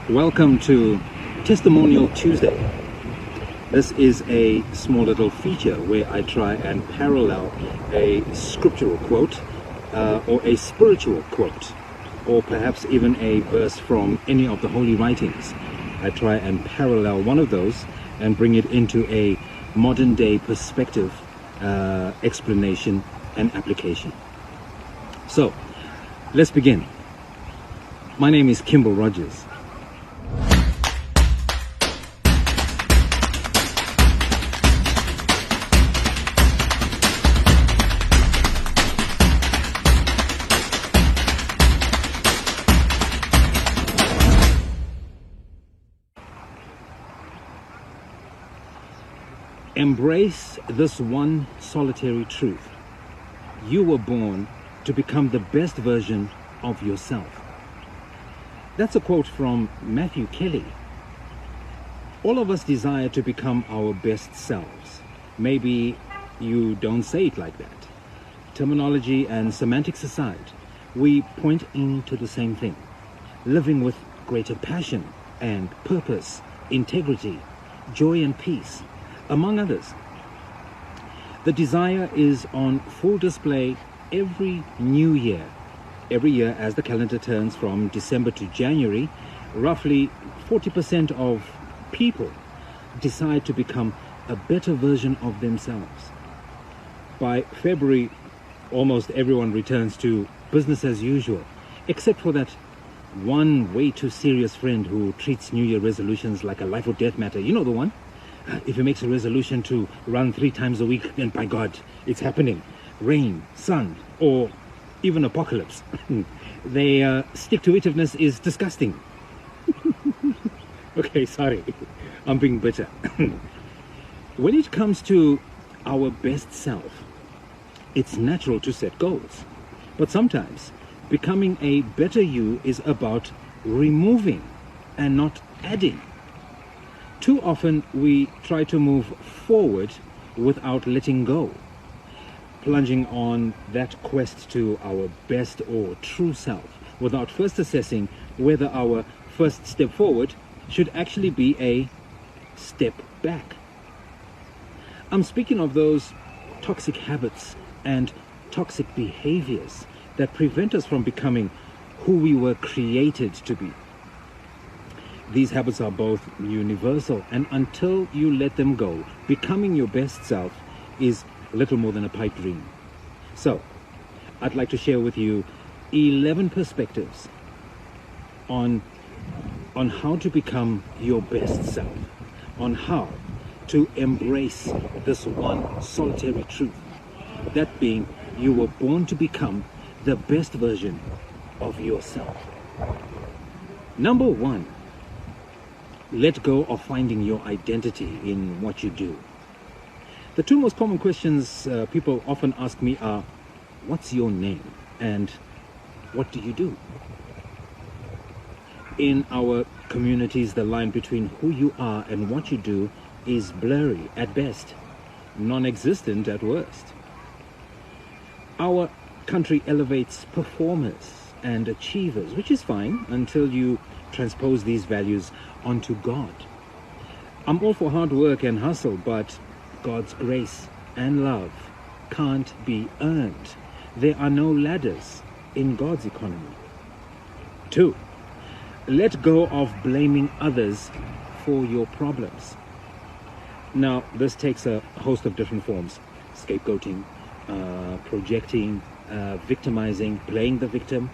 Welcome to Testimonial Tuesday. This is a small little feature where I try and parallel a scriptural quote or a spiritual quote, or perhaps even a verse from any of the holy writings. I try and parallel one of those and bring it into a modern day perspective, explanation and application. So let's begin. My name is Kimble Rogers. Embrace this one solitary truth. You were born to become the best version of yourself. That's a quote from Matthew Kelly. All of us desire to become our best selves. Maybe you don't say it like that. Terminology and semantics aside, we point into the same thing. Living with greater passion and purpose, integrity, joy and peace, among others. The desire is on full display every new year. Every year as the calendar turns from December to January, roughly 40% of people decide to become a better version of themselves. By February, almost everyone returns to business as usual, except for that one way too serious friend who treats New Year resolutions like a life or death matter. You know the one? If he makes a resolution to run 3 times a week, then by God, it's happening. Rain, sun, or even apocalypse. Their stick-to-itiveness is disgusting. Okay, sorry. I'm being bitter. When it comes to our best self, it's natural to set goals. But sometimes, becoming a better you is about removing and not adding. Too often we try to move forward without letting go, plunging on that quest to our best or true self without first assessing whether our first step forward should actually be a step back. I'm speaking of those toxic habits and toxic behaviors that prevent us from becoming who we were created to be. These habits are both universal, and until you let them go, becoming your best self is little more than a pipe dream. So, I'd like to share with you 11 perspectives on how to become your best self, on how to embrace this one solitary truth, that being you were born to become the best version of yourself. Number 1. Let go of finding your identity in what you do. The 2 most common questions people often ask me are, what's your name and what do you do? In our communities, the line between who you are and what you do is blurry at best, non-existent at worst. Our country elevates performers and achievers, which is fine until you transpose these values onto God. I'm all for hard work and hustle, but God's grace and love can't be earned. There are no ladders in God's economy. 2, let go of blaming others for your problems. Now, this takes a host of different forms: scapegoating, projecting, victimizing, playing the victim.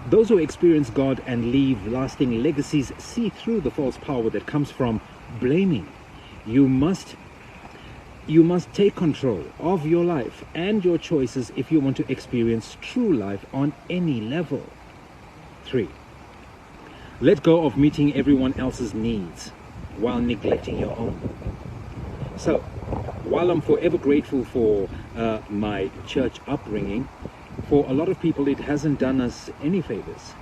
Those who experience God and leave lasting legacies see through the false power that comes from blaming. You must take control of your life and your choices if you want to experience true life on any level. 3, let go of meeting everyone else's needs while neglecting your own. So, while I'm forever grateful for my church upbringing, for a lot of people it hasn't done us any favors.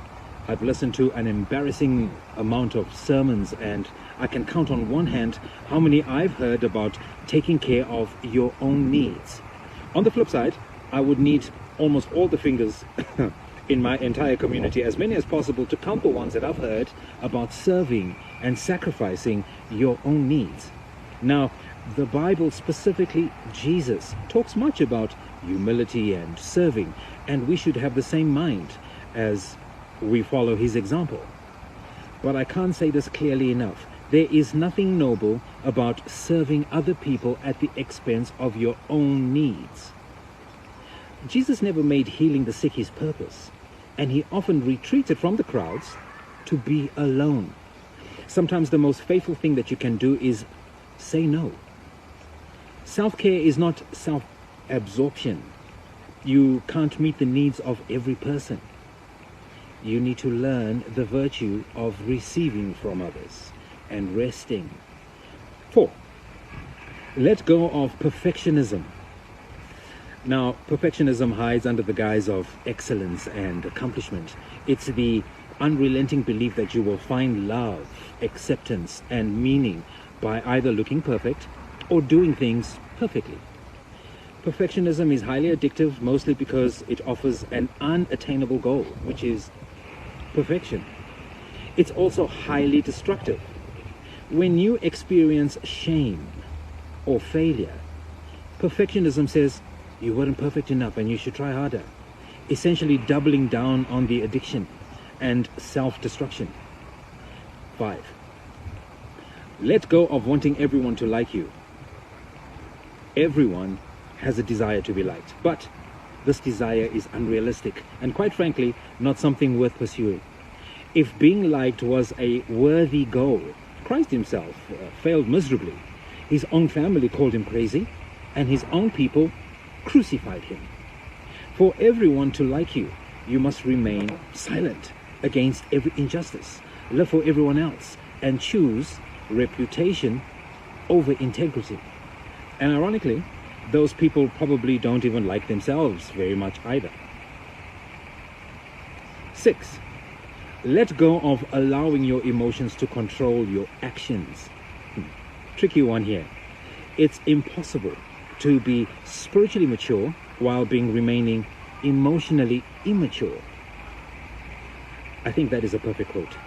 I've listened to an embarrassing amount of sermons, and I can count on one hand how many I've heard about taking care of your own needs. On the flip side, I would need almost all the fingers in my entire community, as many as possible, to counter ones that I've heard about serving and sacrificing your own needs. Now, the Bible, specifically Jesus, talks much about humility and serving, and we should have the same mind as we follow his example. But I can't say this clearly enough. There is nothing noble about serving other people at the expense of your own needs. Jesus never made healing the sick his purpose, and he often retreated from the crowds to be alone. Sometimes the most faithful thing that you can do is say no. Self-care is not self-absorption. You can't meet the needs of every person. You need to learn the virtue of receiving from others and resting. 4, let go of perfectionism. Now, perfectionism hides under the guise of excellence and accomplishment. It's the unrelenting belief that you will find love, acceptance, and meaning by either looking perfect or doing things perfectly. Perfectionism is highly addictive, mostly because it offers an unattainable goal, which is perfection. It's also highly destructive. When you experience shame or failure, perfectionism says you weren't perfect enough and you should try harder, essentially doubling down on the addiction and self-destruction. 5, let go of wanting everyone to like you. Everyone has a desire to be liked, but this desire is unrealistic and, quite frankly, not something worth pursuing. If being liked was a worthy goal, Christ himself failed miserably. His own family called him crazy, and his own people crucified him. For everyone to like you, you must remain silent against every injustice, live for everyone else, and choose reputation over integrity. And ironically, those people probably don't even like themselves very much either. 6, let go of allowing your emotions to control your actions. Tricky one here. It's impossible to be spiritually mature while remaining emotionally immature. I think that is a perfect quote.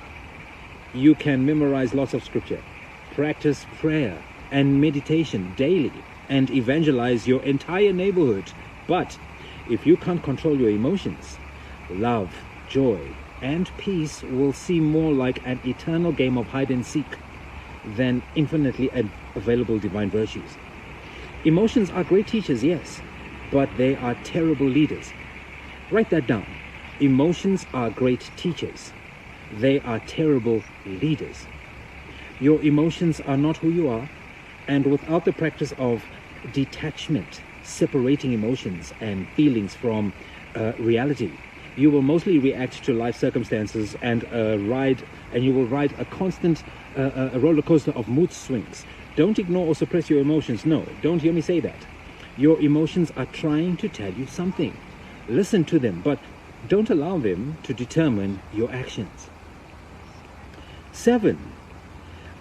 You can memorize lots of scripture, practice prayer and meditation daily, and evangelize your entire neighborhood. But if you can't control your emotions, love, joy, and peace will seem more like an eternal game of hide and seek than infinitely available divine virtues. Emotions are great teachers, yes, but they are terrible leaders. Write that down. Emotions are great teachers. They are terrible leaders. Your emotions are not who you are, and without the practice of detachment, separating emotions and feelings from reality, you will mostly react to life circumstances and you will ride a constant a roller coaster of mood swings. Don't ignore or suppress your emotions. No, don't hear me say that. Your emotions are trying to tell you something. Listen to them, but don't allow them to determine your actions. 7,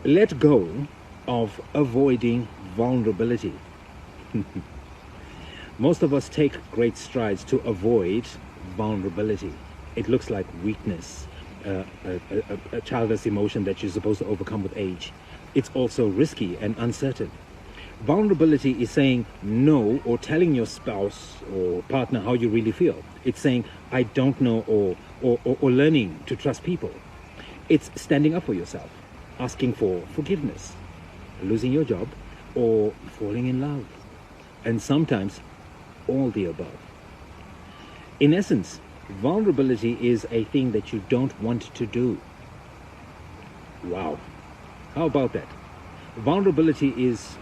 let go of avoiding vulnerability. Most of us take great strides to avoid vulnerability. It looks like weakness, a childless emotion that you're supposed to overcome with age. It's also risky and uncertain. Vulnerability is saying no or telling your spouse or partner how you really feel. It's saying I don't know or learning to trust people. It's standing up for yourself, asking for forgiveness, losing your job, or falling in love. And sometimes all the above. In essence, vulnerability is a thing that you don't want to do. Wow. How about that? Vulnerability is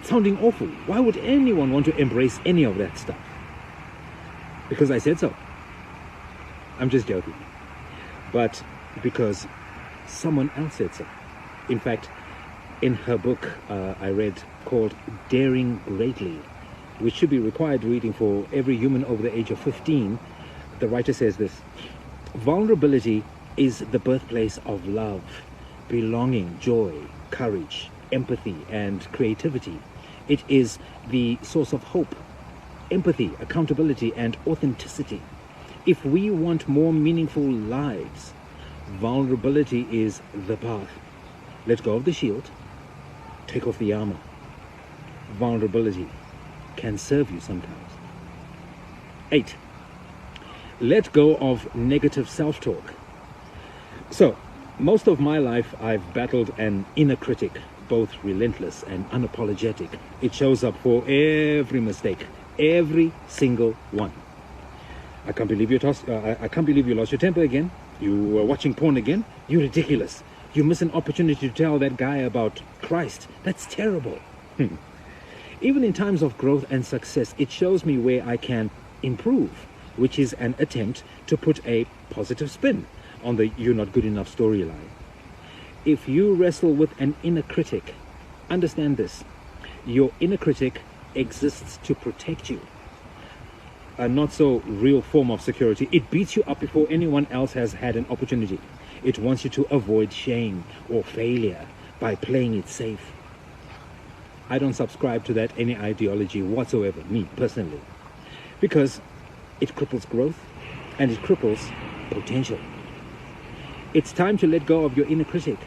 sounding awful. Why would anyone want to embrace any of that stuff? Because I said so. I'm just joking. But because someone else said so. In fact, in her book I read called Daring Greatly, which should be required reading for every human over the age of 15, the writer says this: vulnerability is the birthplace of love, belonging, joy, courage, empathy, and creativity. It is the source of hope, empathy, accountability, and authenticity. If we want more meaningful lives, vulnerability is the path. Let go of the shield, take off the armor. Vulnerability can serve you sometimes. 8. Let go of negative self-talk. So, most of my life I've battled an inner critic, both relentless and unapologetic. It shows up for every mistake, every single one. I can't believe you lost your temper again. You were watching porn again. You're ridiculous. You miss an opportunity to tell that guy about Christ. That's terrible. Even in times of growth and success, it shows me where I can improve, which is an attempt to put a positive spin on the "you're not good enough" storyline. If you wrestle with an inner critic, understand this: your inner critic exists to protect you. A not so real form of security. It beats you up before anyone else has had an opportunity. It wants you to avoid shame or failure by playing it safe. I don't subscribe to that any ideology whatsoever, me personally, because it cripples growth and it cripples potential. It's time to let go of your inner critic.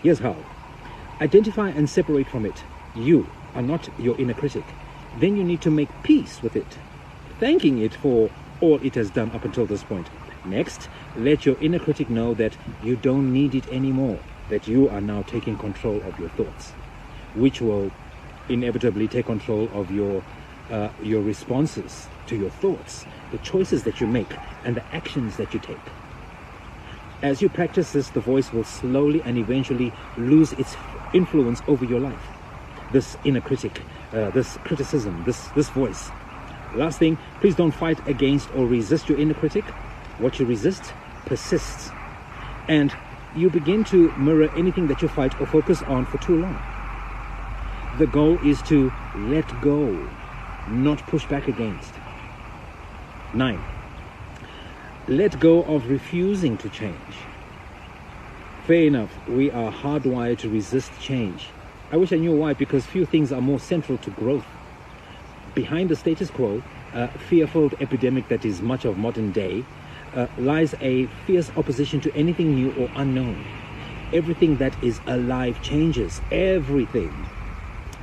Here's how. Identify and separate from it. You are not your inner critic. Then you need to make peace with it, thanking it for all it has done up until this point. Next, let your inner critic know that you don't need it anymore, that you are now taking control of your thoughts, which will inevitably take control of your responses to your thoughts, the choices that you make, and the actions that you take. As you practice this, the voice will slowly and eventually lose its influence over your life. This inner critic, this criticism, this voice. Last thing, please don't fight against or resist your inner critic. What you resist persists, and you begin to mirror anything that you fight or focus on for too long. The goal is to let go, not push back against. 9. Let go of refusing to change. Fair enough, we are hardwired to resist change. I wish I knew why, because few things are more central to growth. Behind the status quo, a fear-filled epidemic that is much of modern day, lies a fierce opposition to anything new or unknown. Everything that is alive changes. Everything.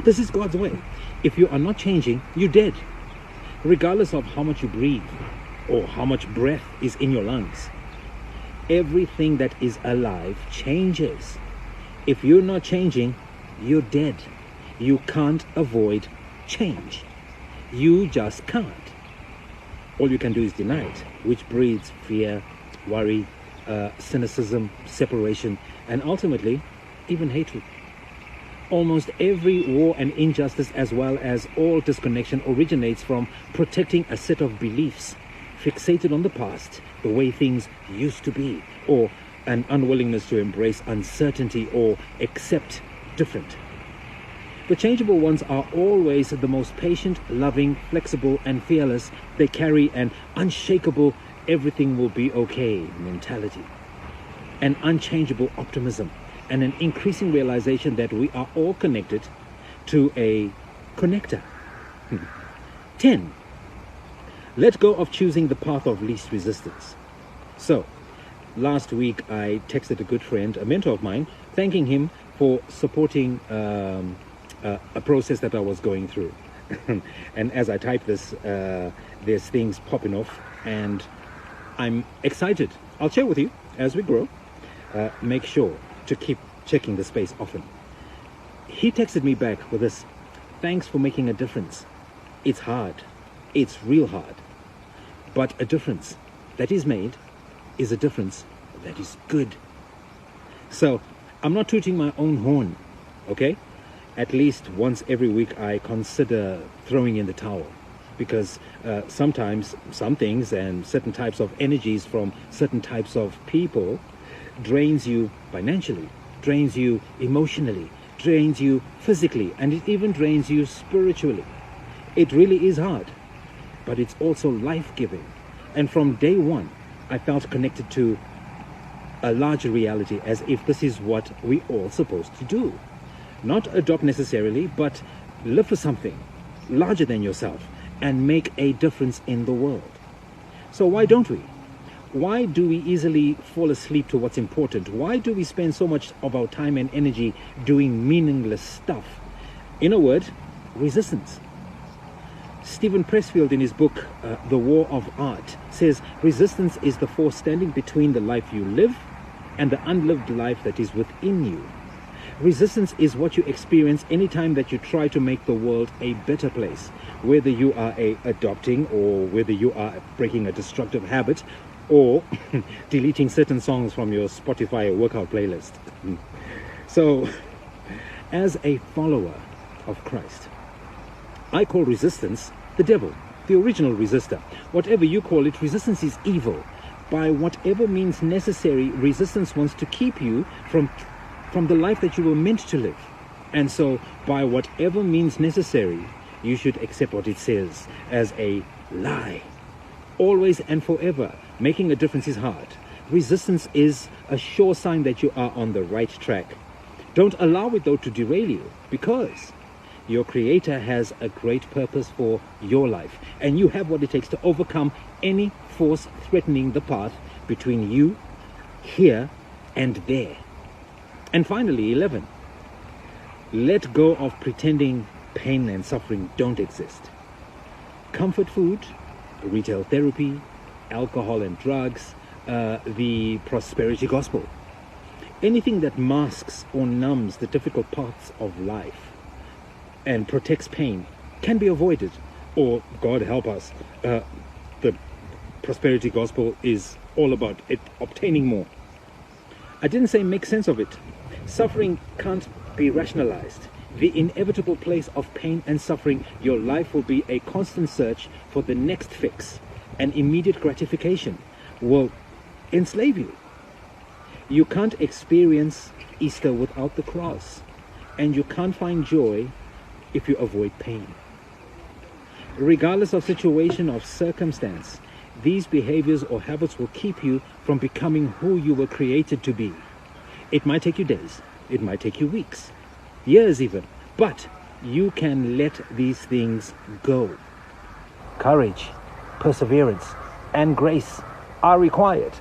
This is God's way. If you are not changing, you're dead, regardless of how much you breathe or how much breath is in your lungs. Everything that is alive changes. If you're not changing, you're dead. You can't avoid change. You just can't. All you can do is deny it, which breeds fear, worry, cynicism, separation, and ultimately, even hatred. Almost every war and injustice, as well as all disconnection, originates from protecting a set of beliefs fixated on the past, the way things used to be, or an unwillingness to embrace uncertainty or accept different. The changeable ones are always the most patient, loving, flexible, and fearless. They carry an unshakable, everything will be okay mentality, an unchangeable optimism, and an increasing realization that we are all connected to a connector. 10. Let go of choosing the path of least resistance. So, last week I texted a good friend, a mentor of mine, thanking him for supporting a process that I was going through. And as I type this, there's things popping off, and I'm excited. I'll share with you as we grow. Make sure to keep checking the space often. He texted me back with this: thanks for making a difference. It's hard. It's real hard. But a difference that is made is a difference that is good. So I'm not tooting my own horn, okay? At least once every week I consider throwing in the towel, because sometimes some things and certain types of energies from certain types of people drains you financially, drains you emotionally, drains you physically, and it even drains you spiritually. It really is hard, but it's also life-giving. And from day one, I felt connected to a larger reality, as if this is what we all supposed to do. Not adopt necessarily, but live for something larger than yourself and make a difference in the world. So why don't we? Why do we easily fall asleep to what's important? Why do we spend so much of our time and energy doing meaningless stuff? In a word, resistance. Stephen Pressfield, in his book, The War of Art, says resistance is the force standing between the life you live and the unlived life that is within you. Resistance is what you experience anytime that you try to make the world a better place, whether you are adopting or whether you are breaking a destructive habit or deleting certain songs from your Spotify workout playlist. So, as a follower of Christ, I call resistance the devil, the original resistor. Whatever you call it, resistance is evil. By whatever means necessary, resistance wants to keep you from the life that you were meant to live. And so, by whatever means necessary, you should accept what it says as a lie. Always and forever, making a difference is hard. Resistance is a sure sign that you are on the right track. Don't allow it, though, to derail you, because your Creator has a great purpose for your life, and you have what it takes to overcome any force threatening the path between you, here, and there. And finally, 11. Let go of pretending pain and suffering don't exist. Comfort food, retail therapy, alcohol and drugs, the prosperity gospel. Anything that masks or numbs the difficult parts of life and protects pain can be avoided, or, God help us, the prosperity gospel is all about it obtaining more. I didn't say make sense of it. Suffering can't be rationalized. The inevitable place of pain and suffering, your life will be a constant search for the next fix, and immediate gratification will enslave you. You can't experience Easter without the cross, and you can't find joy if you avoid pain. Regardless of situation or circumstance, these behaviors or habits will keep you from becoming who you were created to be. It might take you days, it might take you weeks, years even, but you can let these things go. Courage, perseverance, and grace are required.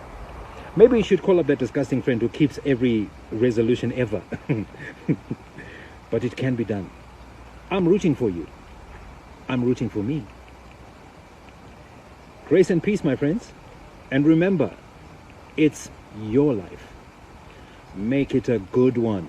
Maybe you should call up that disgusting friend who keeps every resolution ever. But it can be done. I'm rooting for you. I'm rooting for me. Grace and peace, my friends. And remember, it's your life. Make it a good one.